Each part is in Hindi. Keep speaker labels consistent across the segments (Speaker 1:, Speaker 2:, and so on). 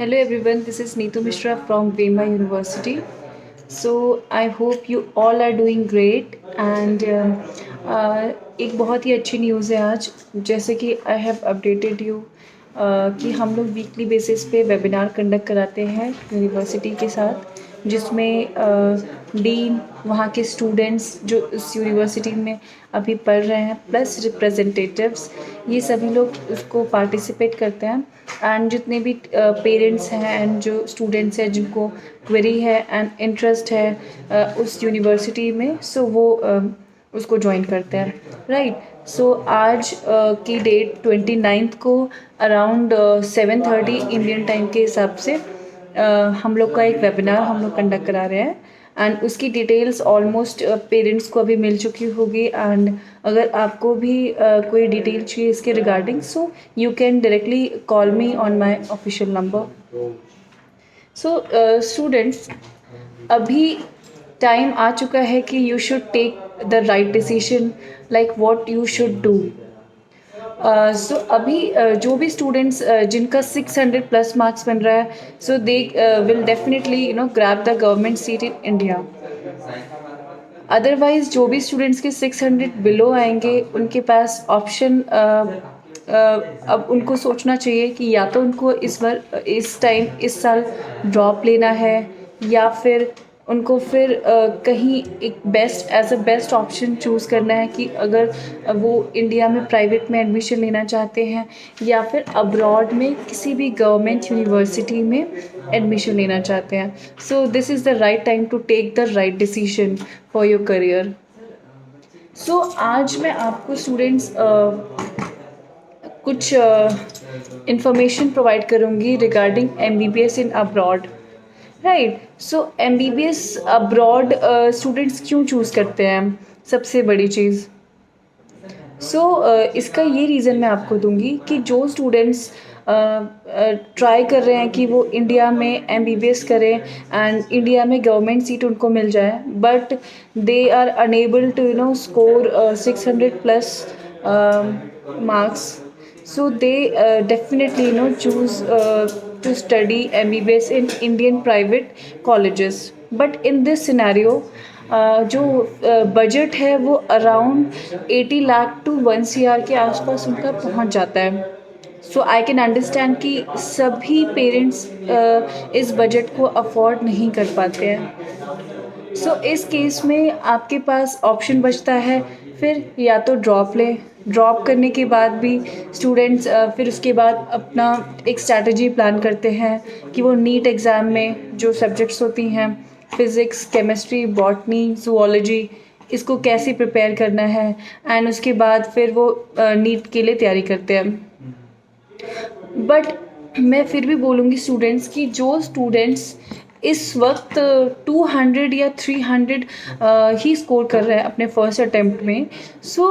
Speaker 1: Hello everyone, this is Neetu Mishra from Vema University. So I hope you all are doing great and एक बहुत ही अच्छी न्यूज़ है आज। जैसे कि आई हैव अपडेटेड यू कि हम लोग वीकली बेसिस पे वेबिनार कंडक्ट कराते हैं यूनिवर्सिटी के साथ, जिसमें डीन, वहाँ के स्टूडेंट्स जो इस यूनिवर्सिटी में अभी पढ़ रहे हैं, प्लस रिप्रेजेंटेटिव्स, ये सभी लोग उसको पार्टिसिपेट करते हैं। एंड जितने भी पेरेंट्स हैं एंड जो स्टूडेंट्स हैं जिनको क्वेरी है एंड इंटरेस्ट है उस यूनिवर्सिटी में, सो वो उसको ज्वाइन करते हैं, राइट। सो आज की डेट 29 को अराउंड 7:30 इंडियन टाइम के हिसाब से हम लोग का एक वेबिनार हम लोग कंडक्ट करा रहे हैं। एंड उसकी डिटेल्स ऑलमोस्ट पेरेंट्स को अभी मिल चुकी होगी। एंड अगर आपको भी कोई डिटेल चाहिए इसके regarding, so you can directly call me on my official number. So students, अभी टाइम आ चुका है कि you should take the right decision, like what you should do. So अभी जो भी स्टूडेंट्स जिनका 600 प्लस मार्क्स बन रहा है, so they will definitely grab the government seat in India. Otherwise जो भी स्टूडेंट्स के 600 बिलो आएंगे, उनके पास ऑप्शन अब उनको सोचना चाहिए कि या तो उनको इस साल ड्रॉप लेना है, या फिर उनको फिर कहीं एक बेस्ट ऑप्शन चूज़ करना है कि अगर वो इंडिया में प्राइवेट में एडमिशन लेना चाहते हैं या फिर अब्रॉड में किसी भी गवर्नमेंट यूनिवर्सिटी में एडमिशन लेना चाहते हैं। So this is the right time to take the right decision for your career. So आज मैं आपको स्टूडेंट्स कुछ इंफॉर्मेशन प्रोवाइड करूँगी regarding MBBS in abroad, right. So MBBS abroad students क्यों चूज़ करते हैं, सबसे बड़ी चीज़। सो इसका ये रीज़न मैं आपको दूंगी कि जो स्टूडेंट्स ट्राई कर रहे हैं कि वो इंडिया में MBBS करें एंड इंडिया में गवर्नमेंट सीट उनको मिल जाए, but they are unable to score 600 plus marks, so they definitely choose to study MBBS in Indian private colleges. But in this scenario जो बजट है वो अराउंड 80 लाख टू 1 CR के आसपास उनका पहुंच जाता है। सो आई कैन अंडरस्टैंड कि सभी पेरेंट्स इस बजट को अफोर्ड नहीं कर पाते हैं। सो इस केस में आपके पास ऑप्शन बचता है, फिर या तो ड्रॉप लें। ड्रॉप करने के बाद भी स्टूडेंट्स फिर उसके बाद अपना एक स्ट्रैटेजी प्लान करते हैं कि वो नीट एग्ज़ाम में जो सब्जेक्ट्स होती हैं, फिज़िक्स, केमिस्ट्री, बॉटनी, ज़ूलॉजी, इसको कैसे प्रिपेयर करना है, एंड उसके बाद फिर वो नीट के लिए तैयारी करते हैं। बट मैं फिर भी बोलूँगी स्टूडेंट्स कि जो स्टूडेंट्स इस वक्त 200 या 300 ही स्कोर कर रहे हैं अपने फर्स्ट अटेम्प्ट में, सो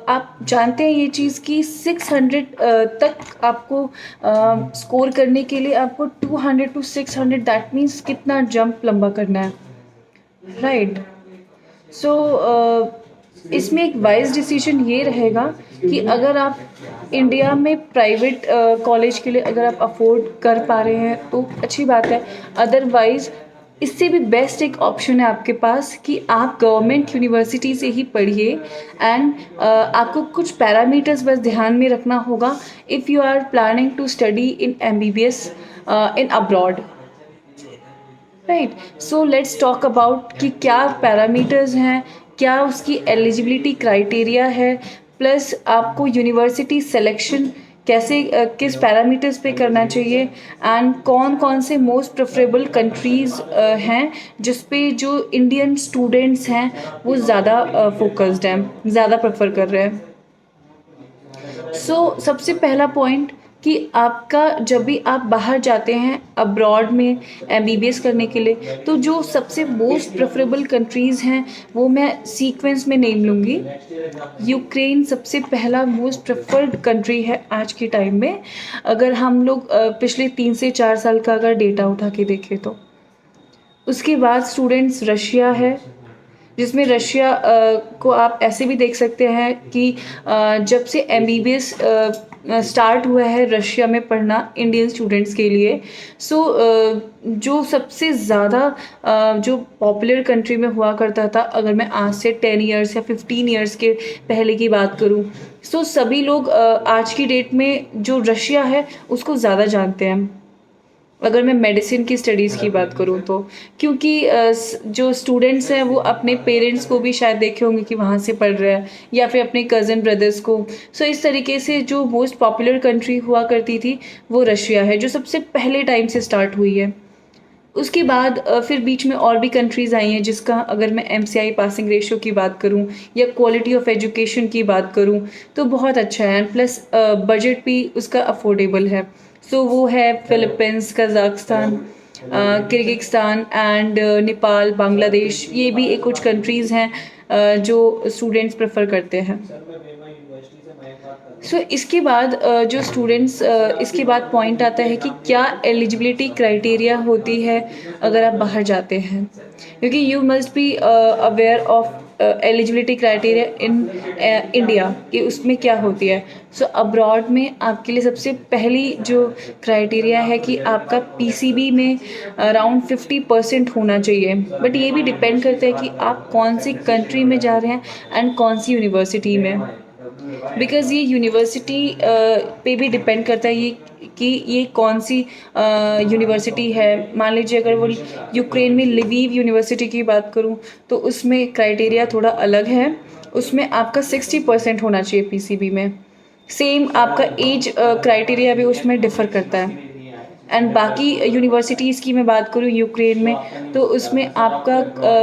Speaker 1: आप जानते हैं ये चीज़ कि 600 तक आपको स्कोर करने के लिए आपको 200 to 600, दैट मीन्स कितना जंप लंबा करना है, राइट। सो इसमें एक वाइज डिसीजन ये रहेगा कि अगर आप इंडिया में प्राइवेट कॉलेज के लिए अगर आप अफोर्ड कर पा रहे हैं तो अच्छी बात है। अदरवाइज़ इससे भी बेस्ट एक ऑप्शन है आपके पास कि आप गवर्नमेंट यूनिवर्सिटी से ही पढ़िए। एंड आपको कुछ पैरामीटर्स बस ध्यान में रखना होगा if you are planning to study in MBBS in abroad, right. So let's talk about कि क्या पैरामीटर्स हैं, क्या उसकी एलिजिबिलिटी क्राइटेरिया है, प्लस आपको यूनिवर्सिटी सिलेक्शन कैसे किस पैरामीटर्स पे करना चाहिए, एंड कौन कौन से मोस्ट प्रेफरेबल कंट्रीज़ हैं जिस पे जो इंडियन स्टूडेंट्स हैं वो ज़्यादा फोकस्ड हैं, ज़्यादा प्रेफर कर रहे हैं। सो सबसे पहला पॉइंट कि आपका जब भी आप बाहर जाते हैं अब्रॉड में MBBS करने के लिए, तो जो सबसे मोस्ट प्रेफरेबल कंट्रीज़ हैं वो मैं सीक्वेंस में नेम लूँगी। यूक्रेन सबसे पहला मोस्ट प्रेफर्ड कंट्री है आज के टाइम में, अगर हम लोग पिछले 3 से 4 साल का अगर डेटा उठा के देखें तो। उसके बाद स्टूडेंट्स रशिया है, जिसमें रशिया को आप ऐसे भी देख सकते हैं कि जब से MBBS स्टार्ट हुआ है रशिया में पढ़ना इंडियन स्टूडेंट्स के लिए। सो जो सबसे ज़्यादा जो पॉपुलर कंट्री में हुआ करता था, अगर मैं आज से 10 इयर्स या 15 इयर्स के पहले की बात करूं, सो सभी लोग आज की डेट में जो रशिया है उसको ज़्यादा जानते हैं। अगर मैं मेडिसिन की स्टडीज़ की बात करूँ तो, क्योंकि जो स्टूडेंट्स हैं वो अपने पेरेंट्स को भी शायद देखे होंगे कि वहाँ से पढ़ रहा है, या फिर अपने कज़न ब्रदर्स को। सो इस तरीके से जो मोस्ट पॉपुलर कंट्री हुआ करती थी वो रशिया है, जो सबसे पहले टाइम से स्टार्ट हुई है। उसके बाद फिर बीच में और भी कंट्रीज़ आई हैं, जिसका अगर मैं MCI पासिंग रेशियो की बात करूं या क्वालिटी ऑफ एजुकेशन की बात करूं तो बहुत अच्छा है, एंड प्लस बजट भी उसका अफोर्डेबल है। सो वो है Philippines, Kazakhstan, Kyrgyzstan and Nepal, Bangladesh. ये भी एक कुछ कंट्रीज़ हैं जो स्टूडेंट्स प्रेफर करते हैं। सो इसके बाद जो स्टूडेंट्स इसके बाद पॉइंट आता है कि क्या एलिजिबिलिटी क्राइटेरिया होती है अगर आप बाहर जाते हैं, क्योंकि you must be aware of eligibility criteria in India कि उसमें क्या होती है। सो अब्रॉड में आपके लिए सबसे पहली जो क्राइटेरिया है कि आपका PCB में अराउंड 50% होना चाहिए। बट ये भी डिपेंड करता है कि आप कौन सी कंट्री में जा रहे हैं एंड कौन सी यूनिवर्सिटी में, बिकॉज़ ये यूनिवर्सिटी पे भी डिपेंड करता है ये कि ये कौन सी यूनिवर्सिटी है। मान लीजिए अगर वो यूक्रेन में लिवीव यूनिवर्सिटी की बात करूँ तो उसमें क्राइटेरिया थोड़ा अलग है, उसमें आपका 60% होना चाहिए PCB में। सेम आपका एज क्राइटेरिया भी उसमें डिफ़र करता है। एंड बाकी यूनिवर्सिटीज़ की मैं बात करूँ यूक्रेन में तो उसमें आपका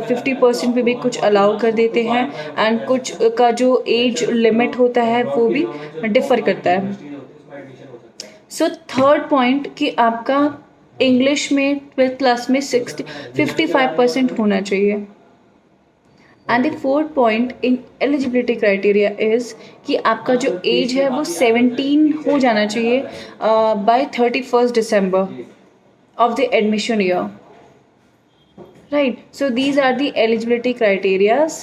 Speaker 1: 50% पे भी कुछ अलाउ कर देते हैं, एंड कुछ का जो एज लिमिट होता है वो भी डिफ़र करता है। सो थर्ड पॉइंट कि आपका इंग्लिश में 12th क्लास में 55% होना चाहिए। And the fourth point in eligibility criteria is कि आपका जो एज है वो 17 हो जाना चाहिए bye 31st December of the admission year, right? So these are the eligibility criterias,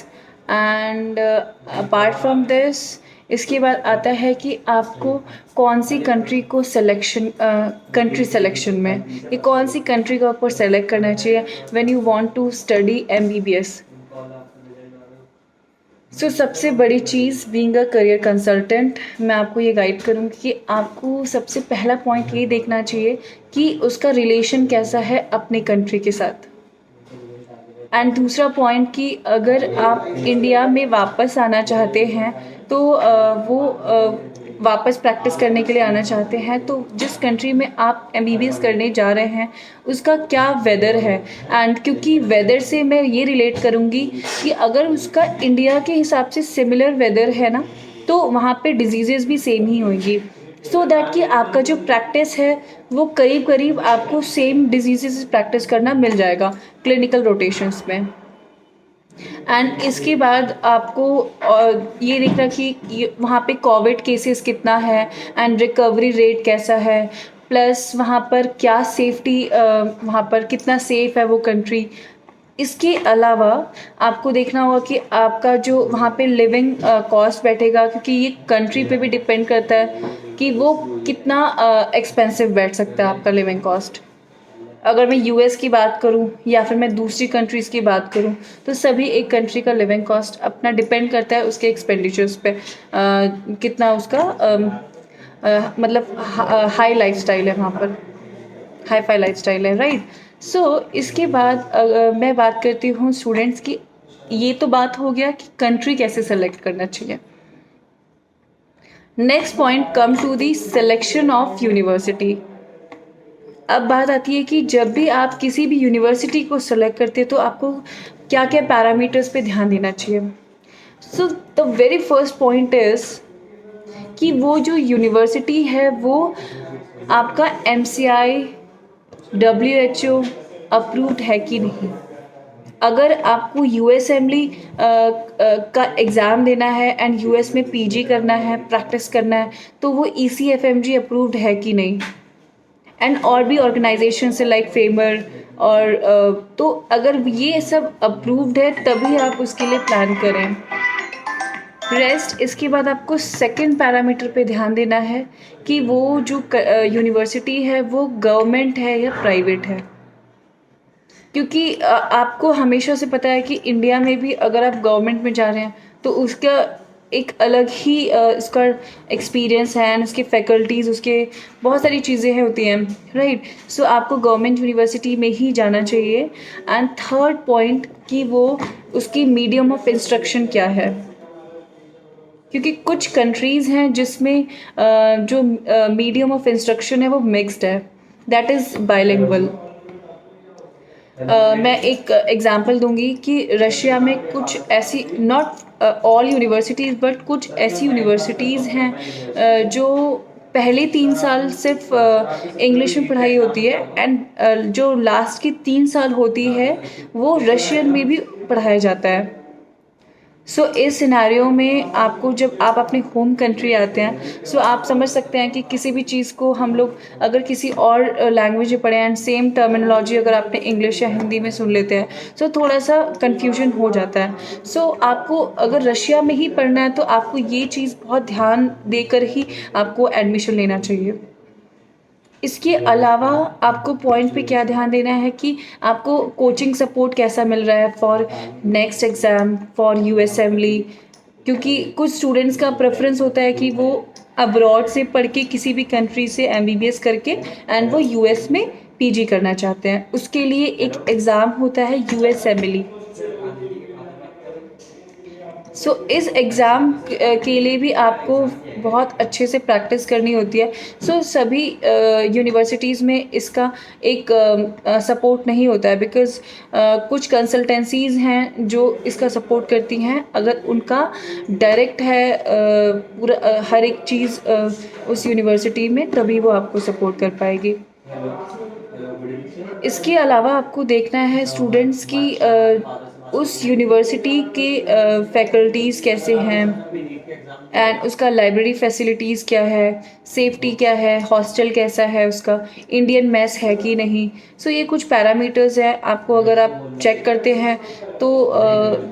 Speaker 1: and apart from this इसके बाद आता है कि आपको कौन सी कंट्री को कंट्री सिलेक्शन में ये कौन सी कंट्री का आपको सेलेक्ट करना चाहिए when you want to study MBBS। So सबसे बड़ी चीज़ बीइंग अ करियर कंसल्टेंट, मैं आपको ये गाइड करूँगी कि आपको सबसे पहला पॉइंट ये देखना चाहिए कि उसका रिलेशन कैसा है अपने कंट्री के साथ। एंड दूसरा पॉइंट कि अगर आप इंडिया में वापस आना चाहते हैं तो वो वापस प्रैक्टिस करने के लिए आना चाहते हैं तो जिस कंट्री में आप MBBS करने जा रहे हैं उसका क्या वेदर है। एंड क्योंकि वेदर से मैं ये रिलेट करूँगी कि अगर उसका इंडिया के हिसाब से सिमिलर वेदर है ना तो वहाँ पे डिजीज़ेस भी सेम ही होंगी, सो दैट कि आपका जो प्रैक्टिस है वो करीब करीब आपको सेम डिजीज़ेस प्रैक्टिस करना मिल जाएगा क्लिनिकल रोटेशंस में। एंड इसके बाद आपको ये देखना कि वहाँ पे कोविड केसेस कितना है एंड रिकवरी रेट कैसा है, प्लस वहाँ पर क्या सेफ्टी वहाँ पर कितना सेफ़ है वो कंट्री। इसके अलावा आपको देखना होगा कि आपका जो वहाँ पे लिविंग कॉस्ट बैठेगा, क्योंकि ये कंट्री पे भी डिपेंड करता है कि वो कितना एक्सपेंसिव बैठ सकता है आपका लिविंग कॉस्ट। अगर मैं US की बात करूं या फिर मैं दूसरी कंट्रीज़ की बात करूं तो सभी एक कंट्री का लिविंग कॉस्ट अपना डिपेंड करता है उसके एक्सपेंडिचर्स पे, कितना उसका मतलब हाई लाइफस्टाइल है, वहाँ पर हाई फाई लाइफस्टाइल है, राइट। सो इसके बाद मैं बात करती हूँ स्टूडेंट्स की। ये तो बात हो गया कि कंट्री कैसे सेलेक्ट करना चाहिए। Next point come to the selection of university. अब बात आती है कि जब भी आप किसी भी यूनिवर्सिटी को सेलेक्ट करते हैं तो आपको क्या क्या पैरामीटर्स पे ध्यान देना चाहिए। So the very first point is कि वो जो यूनिवर्सिटी है वो आपका MCI WHO अप्रूव्ड है कि नहीं। अगर आपको USMLE का एग्ज़ाम देना है एंड US में PG करना है, प्रैक्टिस करना है, तो वो ECFMG अप्रूव्ड है कि नहीं। एंड और भी ऑर्गेनाइजेशन से लाइक फेमर और तो अगर ये सब अप्रूव्ड है तभी आप उसके लिए प्लान करें। रेस्ट इसके बाद आपको सेकंड पैरामीटर पे ध्यान देना है कि वो जो यूनिवर्सिटी है वो गवर्नमेंट है या प्राइवेट है। क्योंकि आपको हमेशा से पता है कि इंडिया में भी अगर आप गवर्नमेंट में जा रहे हैं तो उसका एक अलग ही उसका एक्सपीरियंस है एंड उसके फैकल्टीज़, उसके बहुत सारी चीज़ें हैं होती हैं, राइट। सो आपको गवर्नमेंट यूनिवर्सिटी में ही जाना चाहिए। एंड थर्ड पॉइंट कि वो उसकी मीडियम ऑफ इंस्ट्रक्शन क्या है, क्योंकि कुछ कंट्रीज़ हैं जिसमें जो मीडियम ऑफ इंस्ट्रक्शन है वो मिक्स्ड है, दैट इज़ बाइलिंगुअल। मैं एक एग्ज़ाम्पल दूंगी कि रशिया में कुछ ऐसी, नॉट ऑल यूनिवर्सिटीज़ बट कुछ ऐसी यूनिवर्सिटीज़ हैं जो पहले 3 साल सिर्फ इंग्लिश में पढ़ाई होती है एंड जो लास्ट की 3 साल होती है वो रशियन में भी पढ़ाया जाता है। सो इस सिनेरियो में आपको, जब आप अपने होम कंट्री आते हैं, सो आप समझ सकते हैं कि किसी भी चीज़ को हम लोग अगर किसी और लैंग्वेज में पढ़े एंड सेम टर्मिनोलॉजी अगर आपने इंग्लिश या हिंदी में सुन लेते हैं सो थोड़ा सा कन्फ्यूजन हो जाता है। सो आपको अगर रशिया में ही पढ़ना है तो आपको ये चीज़ बहुत ध्यान देकर ही आपको एडमिशन लेना चाहिए। इसके अलावा आपको पॉइंट पे क्या ध्यान देना है कि आपको कोचिंग सपोर्ट कैसा मिल रहा है for next exam, for USMLE, क्योंकि कुछ स्टूडेंट्स का प्रेफरेंस होता है कि वो अब्रॉड से पढ़ के किसी भी कंट्री से एमबीबीएस करके एंड वो यूएस में पीजी करना चाहते हैं। उसके लिए एक एग्ज़ाम होता है यूएसएमएलई। सो इस एग्ज़ाम के लिए भी आपको बहुत अच्छे से प्रैक्टिस करनी होती है। सो सभी यूनिवर्सिटीज़ में इसका एक सपोर्ट नहीं होता है, बिकॉज़ कुछ कंसल्टेंसीज़ हैं जो इसका सपोर्ट करती हैं। अगर उनका डायरेक्ट है पूरा हर एक चीज़ उस यूनिवर्सिटी में, तभी वो आपको सपोर्ट कर पाएगी। इसके अलावा आपको देखना है स्टूडेंट्स की उस यूनिवर्सिटी के फैकल्टीज़ कैसे हैं एंड उसका लाइब्रेरी फैसिलिटीज़ क्या है, सेफ्टी क्या है, हॉस्टल कैसा है उसका, इंडियन मेस है कि नहीं। सो ये कुछ पैरामीटर्स हैं, आपको अगर आप चेक करते हैं तो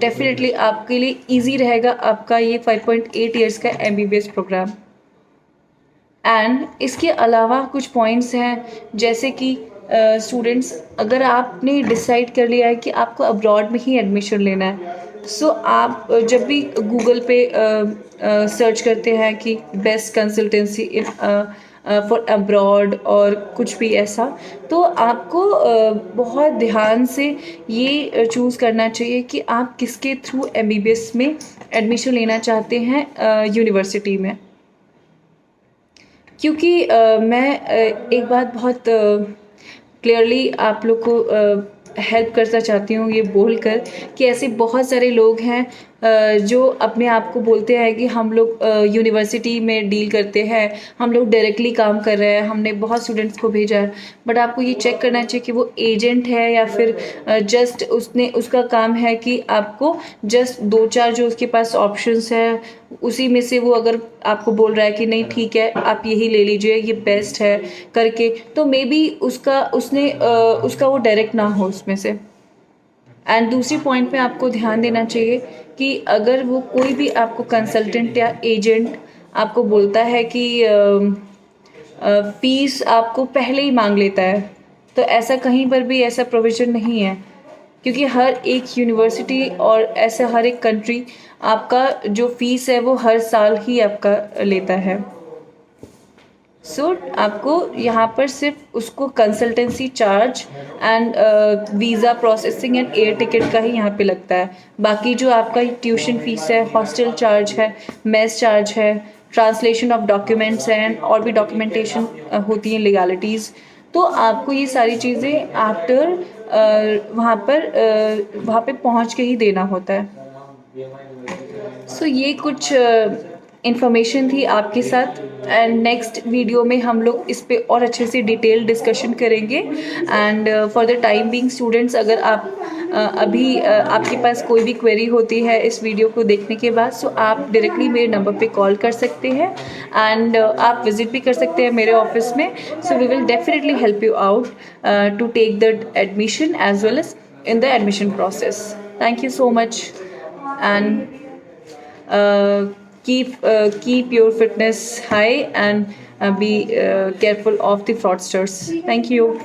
Speaker 1: डेफिनेटली आपके लिए इजी रहेगा आपका ये 5.8 ईयर्स का एमबीबीएस प्रोग्राम। एंड इसके अलावा कुछ पॉइंट्स हैं, जैसे कि स्टूडेंट्स, अगर आपने डिसाइड कर लिया है कि आपको अब्रॉड में ही एडमिशन लेना है, सो आप जब भी गूगल पे सर्च करते हैं कि best consultancy in for abroad और कुछ भी ऐसा, तो आपको बहुत ध्यान से ये चूज़ करना चाहिए कि आप किसके थ्रू एमबीबीएस में एडमिशन लेना चाहते हैं यूनिवर्सिटी में। क्योंकि मैं एक बात बहुत क्लियरली आप लोग को हेल्प करना चाहती हूँ ये बोलकर कि ऐसे बहुत सारे लोग हैं जो अपने आप को बोलते हैं कि हम लोग यूनिवर्सिटी में डील करते हैं, हम लोग डायरेक्टली काम कर रहे हैं, हमने बहुत स्टूडेंट्स को भेजा है। बट आपको ये चेक करना चाहिए कि वो एजेंट है या फिर जस्ट उसका काम है कि आपको जस्ट 2-4 जो उसके पास ऑप्शंस है उसी में से वो अगर आपको बोल रहा है कि नहीं ठीक है आप यही ले लीजिए, ये बेस्ट है करके, तो मे बी उसका वो डायरेक्ट ना हो उसमें से। एंड दूसरी पॉइंट पे आपको ध्यान देना चाहिए कि अगर वो कोई भी आपको कंसल्टेंट या एजेंट आपको बोलता है कि फ़ीस आपको पहले ही मांग लेता है, तो ऐसा कहीं पर भी ऐसा प्रोविज़न नहीं है, क्योंकि हर एक यूनिवर्सिटी और ऐसा हर एक कंट्री आपका जो फ़ीस है वो हर साल ही आपका लेता है। सो आपको यहाँ पर सिर्फ उसको consultancy charge and visa processing and air ticket का ही यहाँ पे लगता है। बाकी जो आपका ट्यूशन फ़ीस है, हॉस्टल चार्ज है, मेस चार्ज है, ट्रांसलेशन ऑफ डॉक्यूमेंट्स हैं और भी डॉक्यूमेंटेशन होती हैं, लीगैलिटीज़, तो आपको ये सारी चीज़ें आफ्टर वहाँ पे पहुँच के ही देना होता है। सो ये कुछ इन्फॉर्मेशन थी आपके साथ, एंड नेक्स्ट वीडियो में हम लोग इस पे और अच्छे से डिटेल डिस्कशन करेंगे। And for the time being students, अगर आप अभी आपके पास कोई भी क्वेरी होती है इस वीडियो को देखने के बाद, सो आप डायरेक्टली मेरे नंबर पे कॉल कर सकते हैं एंड आप विज़िट भी कर सकते हैं मेरे ऑफिस में। So we will definitely help you out to take the admission as well as in the admission process. Thank you so much, and keep your fitness high and be careful of the fraudsters. Thank you.